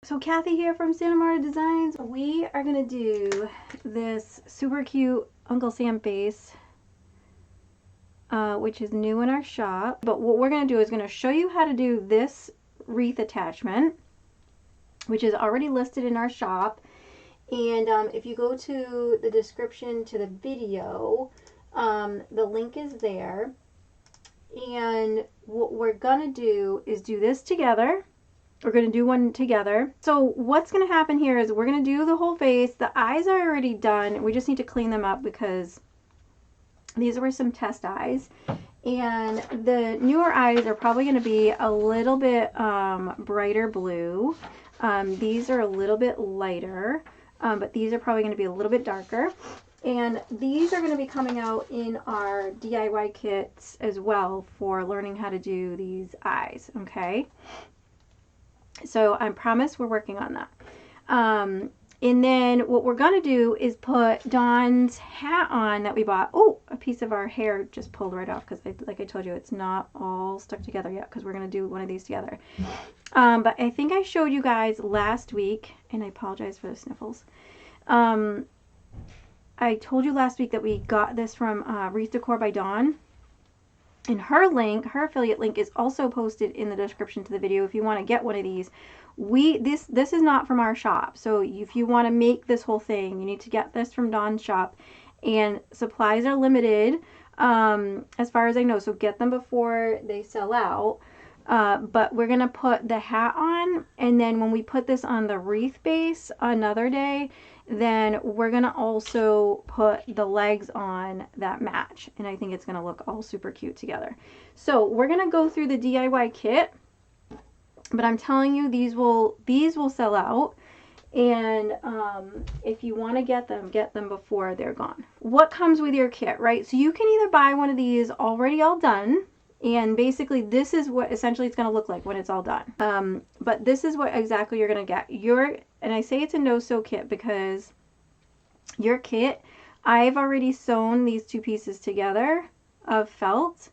So Kathy here from Santa Marta Designs. We are going to do this super cute Uncle Sam base, which is new in our shop. But what we're going to do is going to show you how to do this wreath attachment, which is already listed in our shop. And if you go to the description to the video, the link is there. And what we're going to do is do this together. We're going to do one together. So what's going to happen here is we're going to do the whole face. The eyes are already done. We just need to clean them up because these were some test eyes. And the newer eyes are probably going to be a little bit brighter blue. These are a little bit lighter, but these are probably going to be a little bit darker. And these are going to be coming out in our DIY kits as well for learning how to do these eyes, okay? So I promise we're working on that. And then what we're going to do is put Dawn's hat on that we bought. Oh, a piece of our hair just pulled right off because, like I told you, it's not all stuck together yet because we're going to do one of these together. But I think I showed you guys last week, and I apologize for the sniffles. I told you last week that we got this from Wreath Decor by Dawn. And her link, her affiliate link, is also posted in the description to the video if you want to get one of these. This is not from our shop, so if you want to make this whole thing, you need to get this from Dawn's shop. And supplies are limited, as far as I know, so get them before they sell out. But we're going to put the hat on, and then when we put this on the wreath base another day, then we're going to also put the legs on that match. And I think it's going to look all super cute together. So we're going to go through the DIY kit, but I'm telling you, these will sell out. And if you want to get them before they're gone. What comes with your kit, right? So you can either buy one of these already all done, and basically this is what essentially it's going to look like when it's all done. But this is what exactly you're going to get. And I say it's a no-sew kit because your kit, I've already sewn these two pieces together of felt,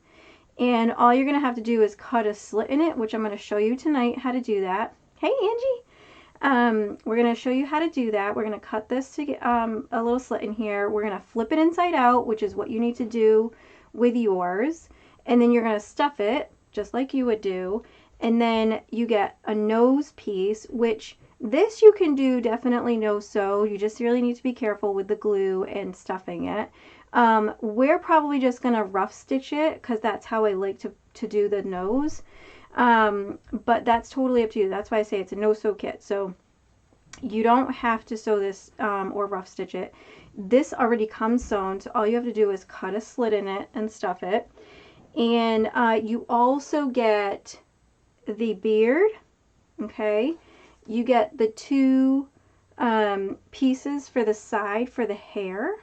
and all you're going to have to do is cut a slit in it, which I'm going to show you tonight how to do that. Hey, Angie! We're going to show you how to do that. We're going to cut this to get a little slit in here. We're going to flip it inside out, which is what you need to do with yours. And then you're going to stuff it just like you would do. And then you get a nose piece, which this you can do definitely no sew. You just really need to be careful with the glue and stuffing it. We're probably just going to rough stitch it because that's how I like to do the nose. But that's totally up to you. That's why I say it's a no sew kit. So you don't have to sew this or rough stitch it. This already comes sewn. So all you have to do is cut a slit in it and stuff it. And you also get the beard, okay? You get the two pieces for the side for the hair,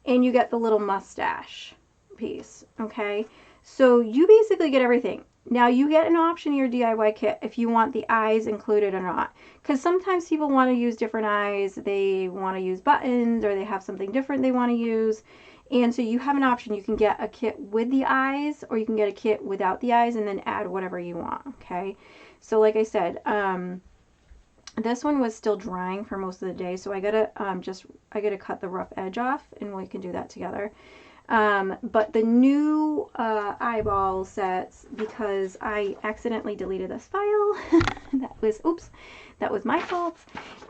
and you get the little mustache piece, okay? So you basically get everything. Now you get an option in your DIY kit if you want the eyes included or not. Because sometimes people want to use different eyes. They want to use buttons, or they have something different they want to use. And so you have an option. You can get a kit with the eyes, or you can get a kit without the eyes and then add whatever you want, okay? So like I said, this one was still drying for most of the day, so I gotta cut the rough edge off, and we can do that together. But the new eyeball sets, because I accidentally deleted this file, that was my fault.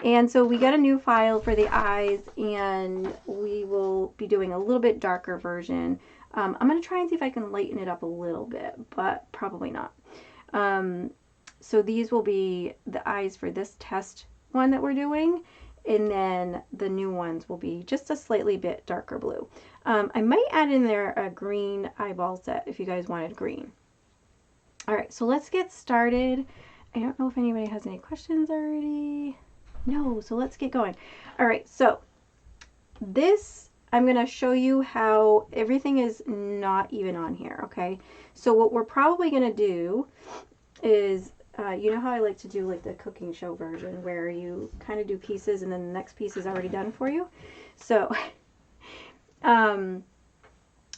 And so we got a new file for the eyes, and we will be doing a little bit darker version. I'm going to try and see if I can lighten it up a little bit, but probably not. So these will be the eyes for this test one that we're doing, and then the new ones will be just a slightly bit darker blue. I might add in there a green eyeball set if you guys wanted green. Alright, so let's get started. I don't know if anybody has any questions already. No, so let's get going. Alright, so this, I'm going to show you how everything is not even on here, okay? So what we're probably going to do is, you know how I like to do like the cooking show version where you kind of do pieces and then the next piece is already done for you? So,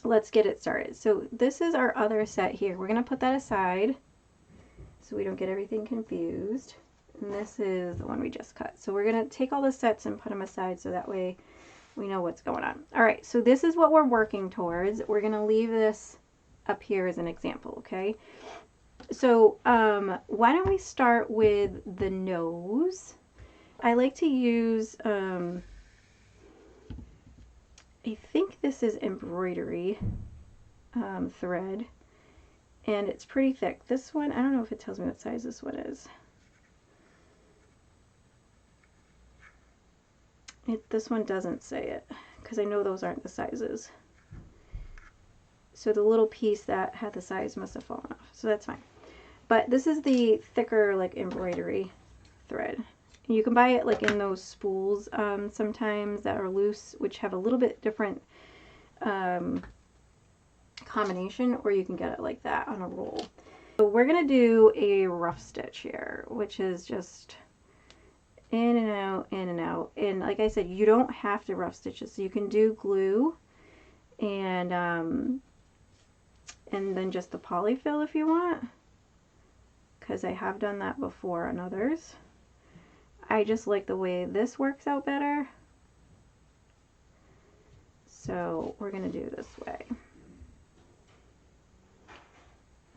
let's get it started. So this is our other set here. We're going to put that aside so we don't get everything confused. And this is the one we just cut. So we're going to take all the sets and put them aside so that way we know what's going on. All right, so this is what we're working towards. We're going to leave this up here as an example, okay? So why don't we start with the nose? I like to use, I think this is embroidery thread, and it's pretty thick. This one, I don't know if it tells me what size this one is. This one doesn't say it, because I know those aren't the sizes. So the little piece that had the size must have fallen off, so that's fine. But this is the thicker, like, embroidery thread. You can buy it like in those spools sometimes that are loose, which have a little bit different combination, or you can get it like that on a roll. So we're going to do a rough stitch here, which is just in and out, in and out. And like I said, you don't have to rough stitch it. So you can do glue and then just the polyfill if you want, because I have done that before on others. I just like the way this works out better. So we're going to do this way.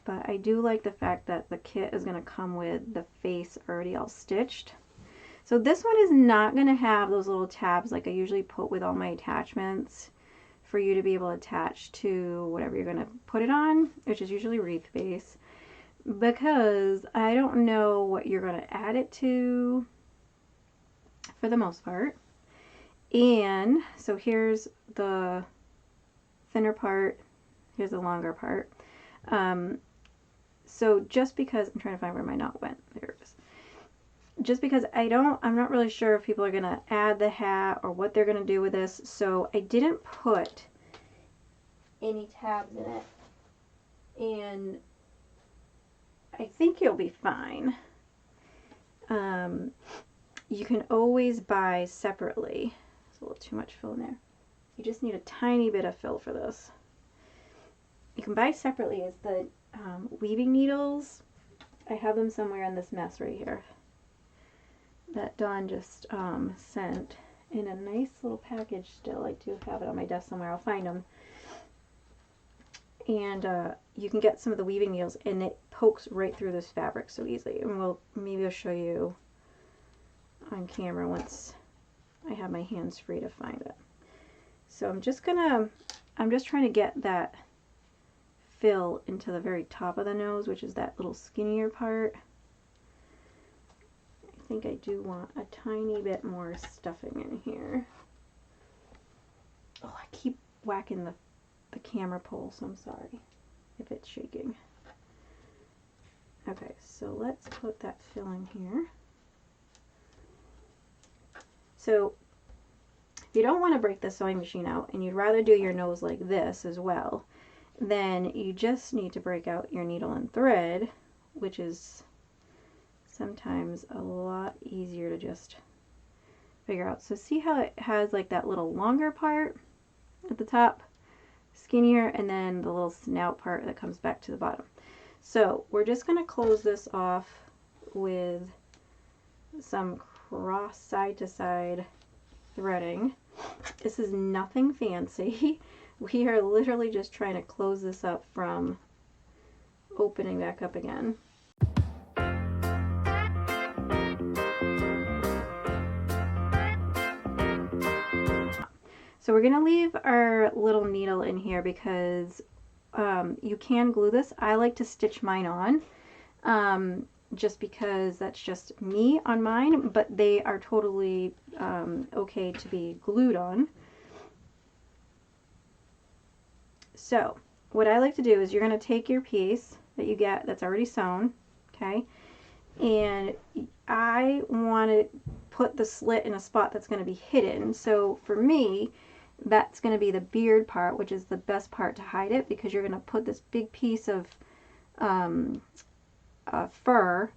But I do like the fact that the kit is going to come with the face already all stitched. So this one is not going to have those little tabs like I usually put with all my attachments for you to be able to attach to whatever you're going to put it on, which is usually wreath base, because I don't know what you're going to add it to for the most part. And so here's the thinner part, here's the longer part. So just because, I'm trying to find where my knot went, there it is. Just because I'm not really sure if people are going to add the hat or what they're going to do with this, so I didn't put any tabs in it. And I think you'll be fine. You can always buy separately. There's a little too much fill in there. You just need a tiny bit of fill for this. You can buy separately as the weaving needles. I have them somewhere in this mess right here that Dawn just sent in a nice little package still. I do have it on my desk somewhere. I'll find them. And you can get some of the weaving needles, and it pokes right through this fabric so easily. And maybe I'll show you on camera once I have my hands free to find it. So I'm just trying to get that fill into the very top of the nose, which is that little skinnier part. I think I do want a tiny bit more stuffing in here. Oh, I keep whacking the camera pole, so I'm sorry if it's shaking. Okay, so let's put that fill in here. So if you don't want to break the sewing machine out and you'd rather do your nose like this as well, then you just need to break out your needle and thread, which is sometimes a lot easier to just figure out. So see how it has like that little longer part at the top, skinnier, and then the little snout part that comes back to the bottom. So we're just going to close this off with some cross side to side threading. This is nothing fancy. We are literally just trying to close this up from opening back up again. So we're going to leave our little needle in here because you can glue this. I like to stitch mine on just because that's just me on mine, but they are totally okay to be glued on. So what I like to do is you're going to take your piece that you get that's already sewn, okay, and I want to put the slit in a spot that's going to be hidden. So for me, that's going to be the beard part, which is the best part to hide it, because you're going to put this big piece of fur.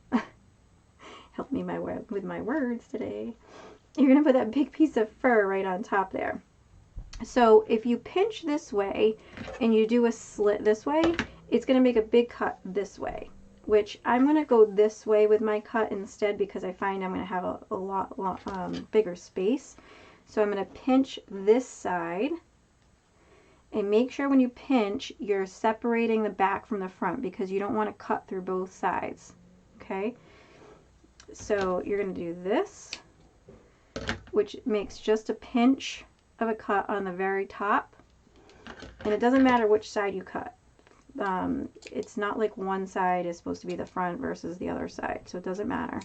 Help me with my words today. You're going to put that big piece of fur right on top there. So if you pinch this way and you do a slit this way, it's going to make a big cut this way. which I'm going to go this way with my cut instead because I find I'm going to have a lot bigger space. So I'm going to pinch this side, and make sure when you pinch you're separating the back from the front because you don't want to cut through both sides. Okay, so you're going to do this, which makes just a pinch of a cut on the very top, and it doesn't matter which side you cut. It's not like one side is supposed to be the front versus the other side, so it doesn't matter.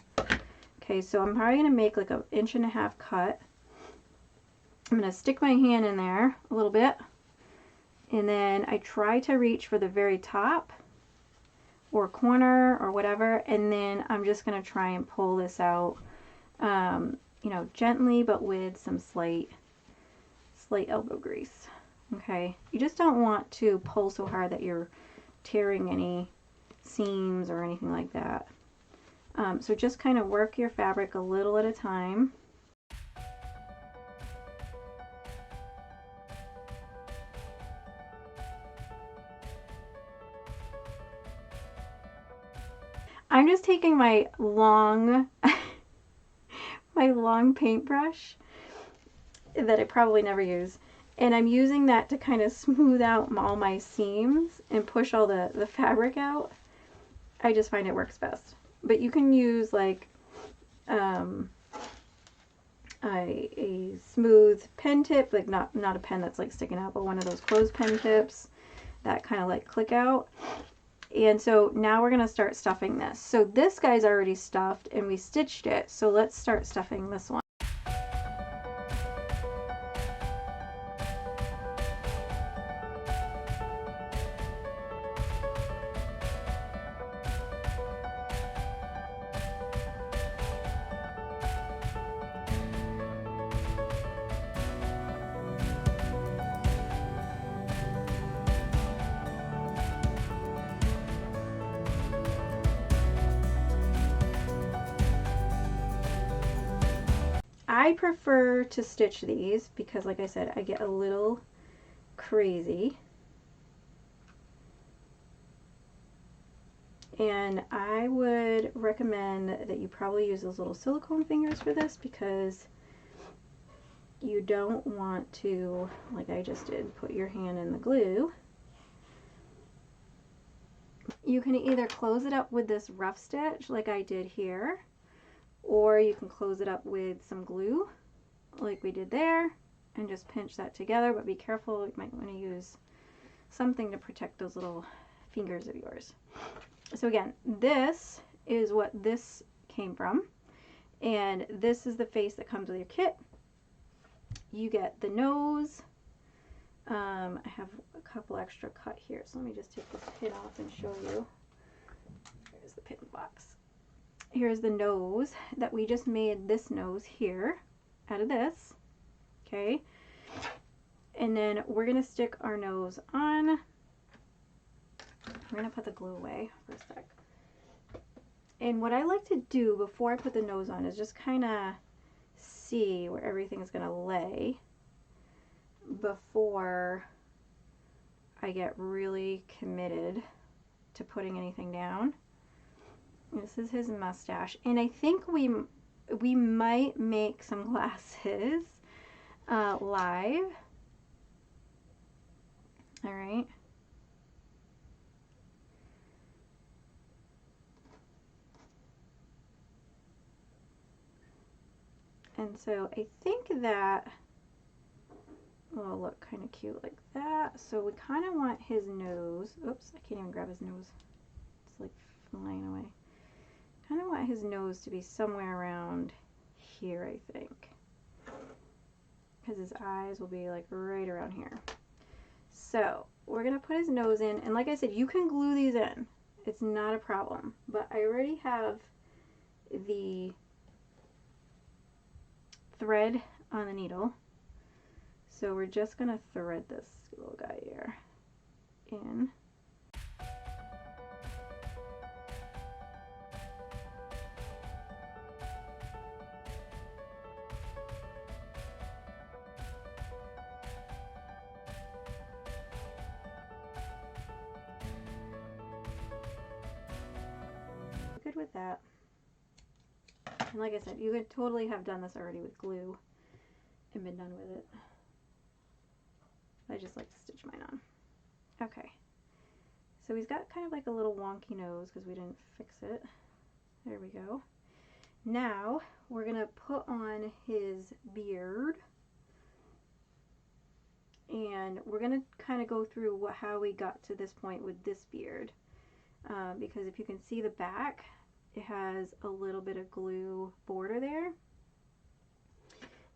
Okay, so I'm probably going to make like an 1.5 inch cut. I'm going to stick my hand in there a little bit, and then I try to reach for the very top or corner or whatever, and then I'm just going to try and pull this out, you know, gently but with some slight elbow grease. Okay, you just don't want to pull so hard that you're tearing any seams or anything like that. So just kind of work your fabric a little at a time. I'm just taking my long my long paintbrush that I probably never use, and I'm using that to kind of smooth out all my seams and push all the fabric out. I just find it works best. But you can use like a smooth pen tip, like not a pen that's like sticking out, but one of those closed pen tips that kind of like click out. And so now we're going to start stuffing this. So this guy's already stuffed and we stitched it. So let's start stuffing this one. I prefer to stitch these because, like I said, I get a little crazy. And I would recommend that you probably use those little silicone fingers for this because you don't want to, like I just did, put your hand in the glue. You can either close it up with this rough stitch like I did here, or you can close it up with some glue like we did there and just pinch that together, but be careful, you might want to use something to protect those little fingers of yours. So again, this is what this came from, and this is the face that comes with your kit. You get the nose. I have a couple extra cut here, so let me just take this pin off and show you. Here's the pin box. Here's the nose that we just made, this nose here out of this. Okay, and then we're gonna stick our nose on. I'm gonna put the glue away for a sec. And what I like to do before I put the nose on is just kind of see where everything's gonna lay before I get really committed to putting anything down. This is his mustache, and I think we might make some glasses live. All right. And so I think that will look kind of cute like that. So we kind of want his nose. Oops, I can't even grab his nose. It's like flying away. Kind of want his nose to be somewhere around here, I think. Because his eyes will be like right around here. So we're going to put his nose in. And like I said, you can glue these in. It's not a problem. But I already have the thread on the needle. So we're just going to thread this little guy here in. good with that. And like I said, you could totally have done this already with glue and been done with it. I just like to stitch mine on. Okay. So he's got kind of like a little wonky nose because we didn't fix it. There we go. Now we're going to put on his beard. And we're going to kind of go through how we got to this point with this beard. Because if you can see the back, it has a little bit of glue border there.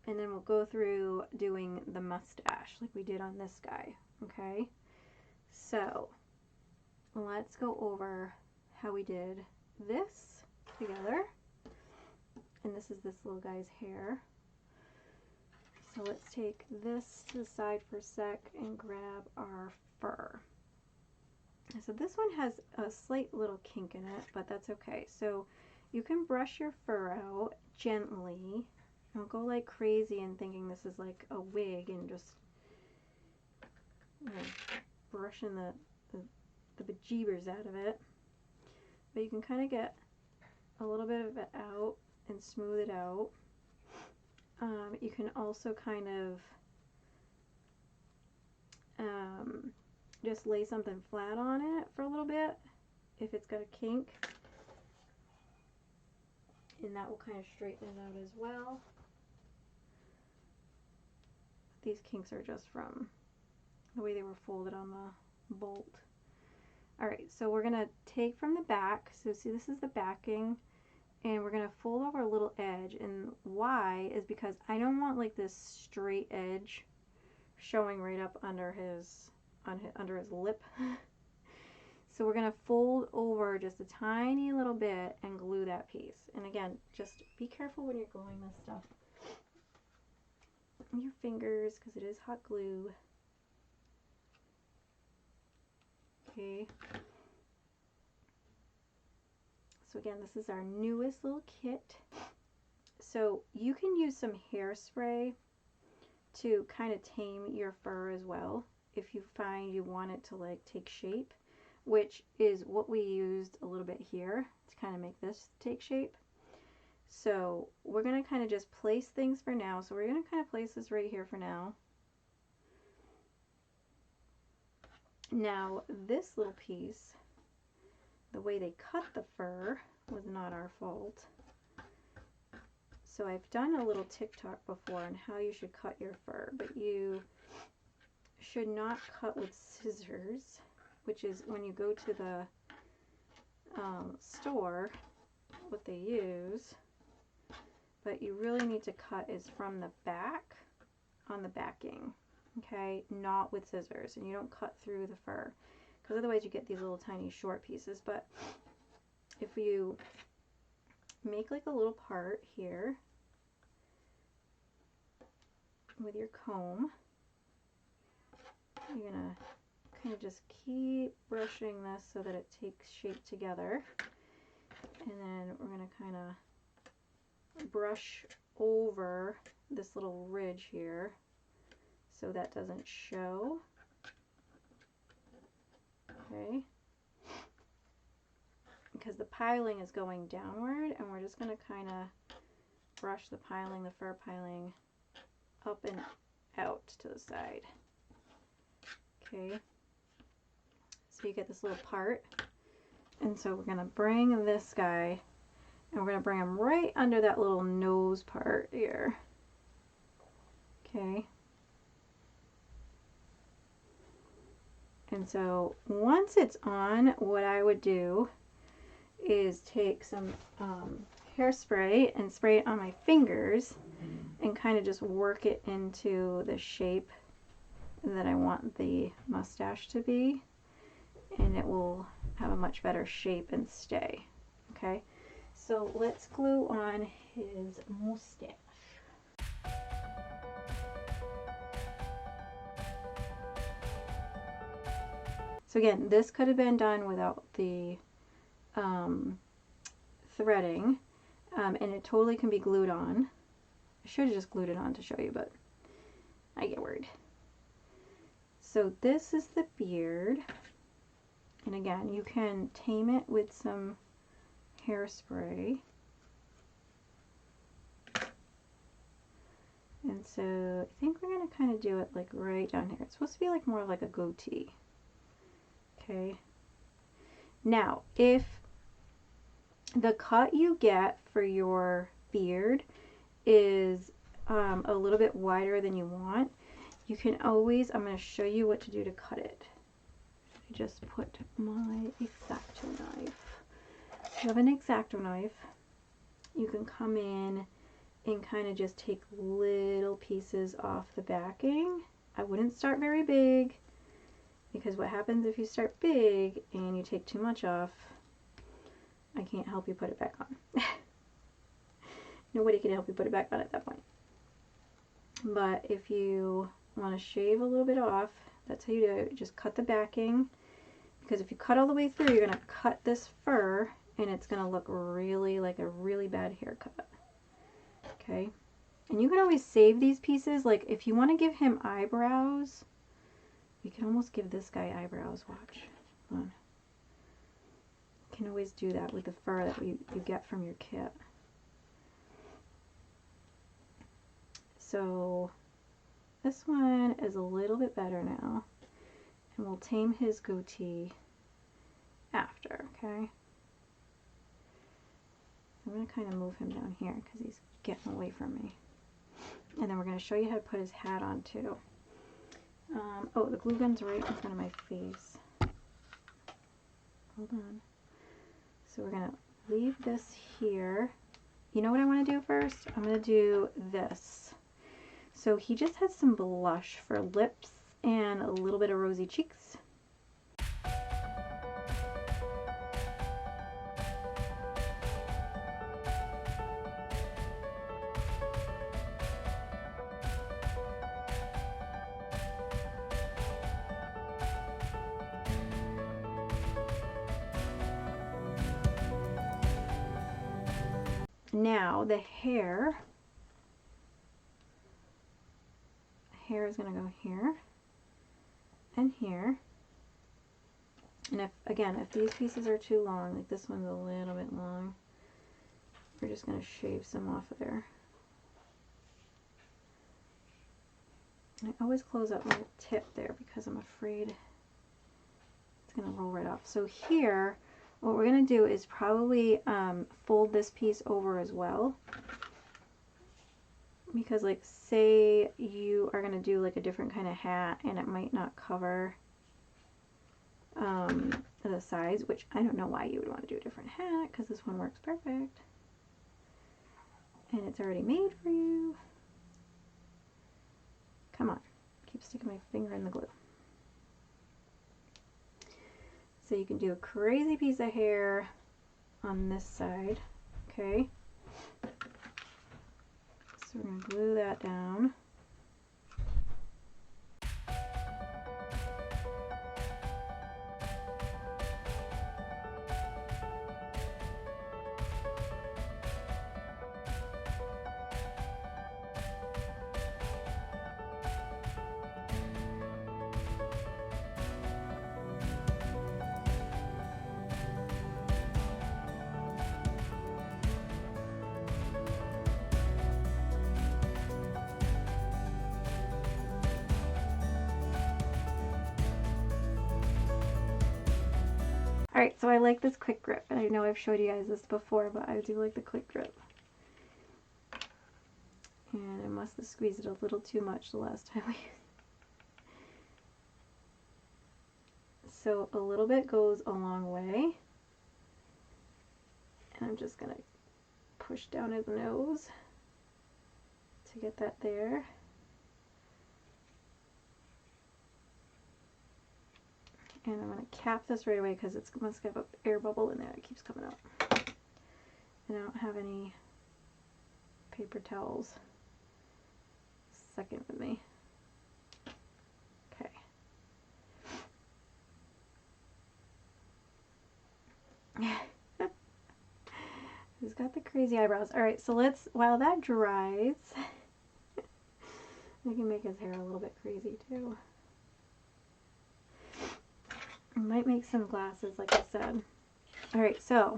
And then we'll go through doing the mustache like we did on this guy. Okay? So let's go over how we did this together. And this is this little guy's hair. So let's take this to the side for a sec and grab our fur. So this one has a slight little kink in it, but that's okay. So you can brush your fur out gently. Don't go like crazy and thinking this is like a wig and just, you know, brushing the bejeebers out of it. But you can kind of get a little bit of it out and smooth it out. You can also kind of just lay something flat on it for a little bit if it's got a kink, and that will kind of straighten it out as well. These kinks are just from the way they were folded on the bolt. Alright, so we're going to take from the back, so see this is the backing, and we're going to fold over a little edge, and why is because I don't want like this straight edge showing right up under his lip. So we're going to fold over just a tiny little bit and glue that piece. And again, just be careful when you're gluing this stuff. Your fingers, because it is hot glue. Okay. So again, this is our newest little kit. So you can use some hairspray to kind of tame your fur as well if you find you want it to like take shape, which is what we used a little bit here to kind of make this take shape. So we're going to kind of just place things for now. So we're going to kind of place this right here for now. Now this little piece, the way they cut the fur was not our fault. So I've done a little TikTok before on how you should cut your fur, but you should not cut with scissors, which is when you go to the store, what they use. But you really need to cut is from the back on the backing, okay? Not with scissors, and you don't cut through the fur, because otherwise you get these little tiny short pieces. But if you make like a little part here with your comb, you're gonna kind of just keep brushing this so that it takes shape together, and then we're gonna kind of brush over this little ridge here so that doesn't show. Okay, because the piling is going downward, and we're just going to kind of brush the piling, the fur piling, up and out to the side. Okay, so you get this little part, and so we're going to bring this guy, and we're going to bring him right under that little nose part here. Okay. And so once it's on, what I would do is take some hairspray and spray it on my fingers and kind of just work it into the shape that I want the mustache to be, and it will have a much better shape and stay. Okay, so let's glue on his mustache. So again, this could have been done without the threading, and it totally can be glued on. I should have just glued it on to show you, but I get worried. So this is the beard, and again, you can tame it with some hairspray. And so I think we're going to kind of do it like right down here. It's supposed to be like more like a goatee. Okay. Now, if the cut you get for your beard is a little bit wider than you want, you can always, I'm going to show you what to do to cut it. I just put my X-Acto knife. If you have an X-Acto knife, you can come in and kind of just take little pieces off the backing. I wouldn't start very big, because what happens if you start big and you take too much off, I can't help you put it back on. Nobody can help you put it back on at that point. But if you want to shave a little bit off, that's how you do it. Just cut the backing, because if you cut all the way through, you're going to cut this fur and it's going to look really like a really bad haircut. Okay, and you can always save these pieces. Like if you want to give him eyebrows, you can almost give this guy eyebrows. Watch. Hold on. You can always do that with the fur that you get from your kit. So this one is a little bit better now, and we'll tame his goatee after, okay? I'm going to kind of move him down here because he's getting away from me. And then we're going to show you how to put his hat on too. Oh, the glue gun's right in front of my face. Hold on. So we're going to leave this here. You know what I want to do first? I'm going to do this. So he just has some blush for lips and a little bit of rosy cheeks. Now the hair is going to go here and here. And if these pieces are too long, like this one's a little bit long, we're just going to shave some off of there. And I always close up my tip there because I'm afraid it's going to roll right off. So here, what we're going to do is probably fold this piece over as well. Because like say you are going to do like a different kind of hat and it might not cover the sides, which I don't know why you would want to do a different hat, because this one works perfect. And it's already made for you. Come on. Keep sticking my finger in the glue. So you can do a crazy piece of hair on this side. Okay. So we're going to glue that down. Alright, so I like this quick grip, and I know I've showed you guys this before, but I do like the quick grip. And I must have squeezed it a little too much the last time we... So a little bit goes a long way. And I'm just going to push down his nose to get that there. And I'm going to cap this right away because it must have an air bubble in there that keeps coming out. And I don't have any paper towels. Second with me. Okay. He's got the crazy eyebrows. Alright, so let's, while that dries, we can make his hair a little bit crazy too. I might make some glasses, like I said. Alright, so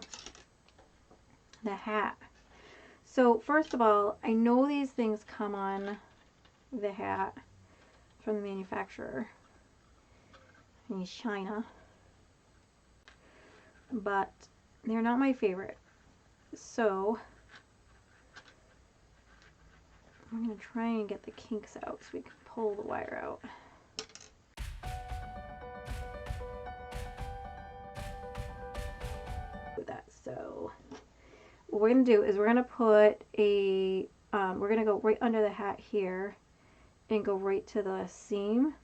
the hat. So first of all, I know these things come on the hat from the manufacturer in China, but they're not my favorite. So I'm going to try and get the kinks out so we can pull the wire out. So what we're going to do is we're going to put a, we're going to go right under the hat here and go right to the seam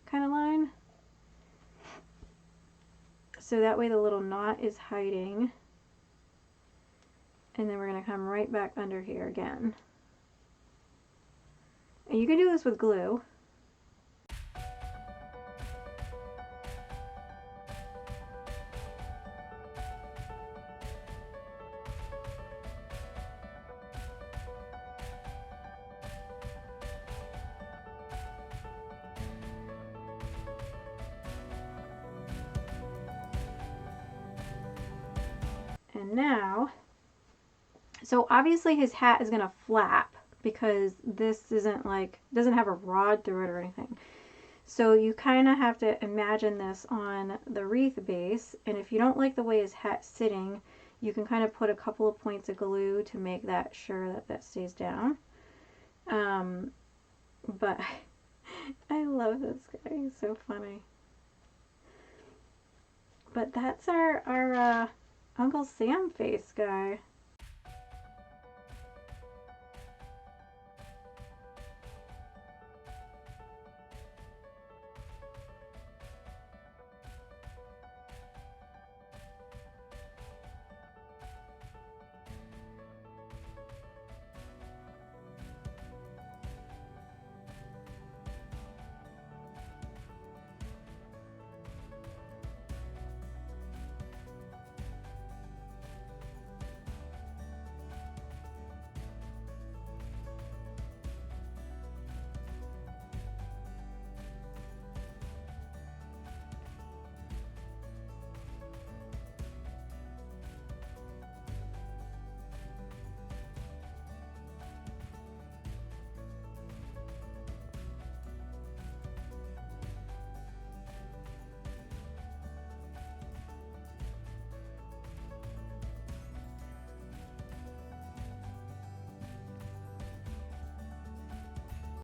kind of line. So that way the little knot is hiding. And then we're going to come right back under here again. And you can do this with glue. And now, so obviously his hat is going to flap because this isn't like, doesn't have a rod through it or anything. So you kind of have to imagine this on the wreath base, and if you don't like the way his hat's sitting, you can kind of put a couple of points of glue to make that sure that that stays down. But I love this guy, he's so funny. But that's our Uncle Sam face guy.